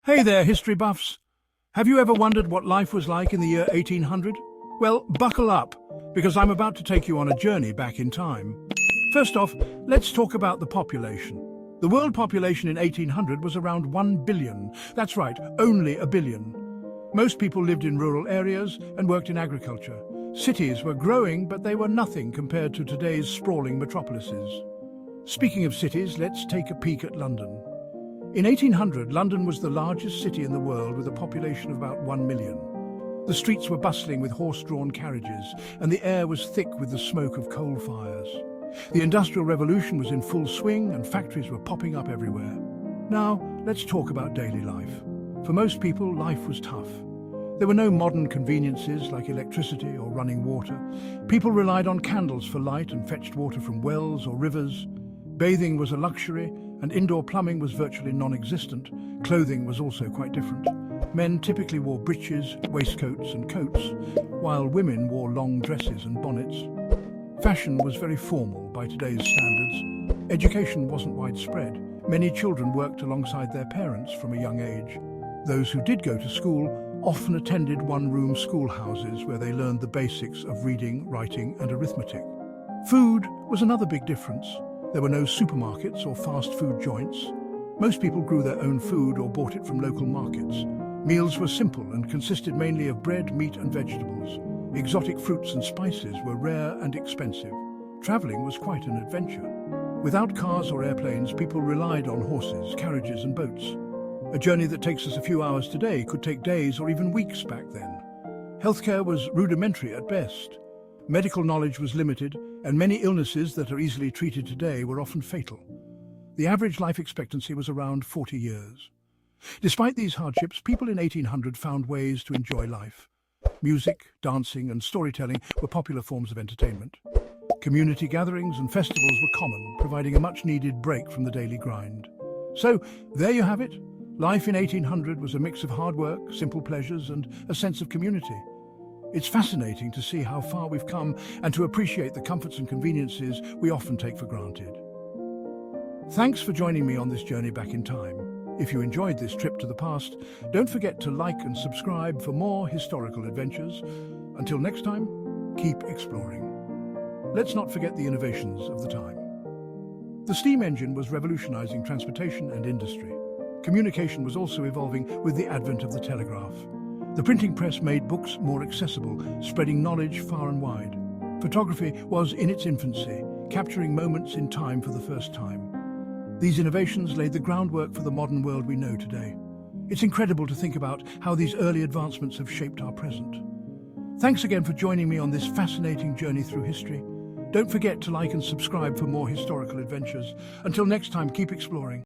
Hey there, history buffs. Have you ever wondered what life was like in the year 1800? Well, buckle up, because I'm about to take you on a journey back in time. First off, let's talk about the population. The world population in 1800 was around 1 billion. That's right, only a billion. Most people lived in rural areas and worked in agriculture. Cities were growing, but they were nothing compared to today's sprawling metropolises. Speaking of cities, let's take a peek at London. In 1800, London was the largest city in the world with a population of about 1 million. The streets were bustling with horse-drawn carriages, and the air was thick with the smoke of coal fires. The Industrial Revolution was in full swing, and factories were popping up everywhere. Now, let's talk about daily life. For most people, life was tough. There were no modern conveniences like electricity or running water. People relied on candles for light and fetched water from wells or rivers. Bathing was a luxury, and indoor plumbing was virtually non-existent. Clothing was also quite different. Men typically wore breeches, waistcoats and coats, while women wore long dresses and bonnets. Fashion was very formal by today's standards. Education wasn't widespread. Many children worked alongside their parents from a young age. Those who did go to school often attended one-room schoolhouses where they learned the basics of reading, writing and arithmetic. Food was another big difference. There were no supermarkets or fast food joints. Most people grew their own food or bought it from local markets. Meals were simple and consisted mainly of bread, meat and vegetables. Exotic fruits and spices were rare and expensive. Traveling was quite an adventure. Without cars or airplanes, people relied on horses, carriages and boats. A journey that takes us a few hours today could take days or even weeks back then. Healthcare was rudimentary at best. Medical knowledge was limited, and many illnesses that are easily treated today were often fatal. The average life expectancy was around 40 years. Despite these hardships, people in 1800 found ways to enjoy life. Music, dancing and storytelling were popular forms of entertainment. Community gatherings and festivals were common, providing a much-needed break from the daily grind. So, there you have it. Life in 1800 was a mix of hard work, simple pleasures and a sense of community. It's fascinating to see how far we've come and to appreciate the comforts and conveniences we often take for granted. Thanks for joining me on this journey back in time. If you enjoyed this trip to the past, don't forget to like and subscribe for more historical adventures. Until next time, keep exploring. Let's not forget the innovations of the time. The steam engine was revolutionizing transportation and industry. Communication was also evolving with the advent of the telegraph. The printing press made books more accessible, spreading knowledge far and wide. Photography was in its infancy, capturing moments in time for the first time. These innovations laid the groundwork for the modern world we know today. It's incredible to think about how these early advancements have shaped our present. Thanks again for joining me on this fascinating journey through history. Don't forget to like and subscribe for more historical adventures. Until next time, keep exploring.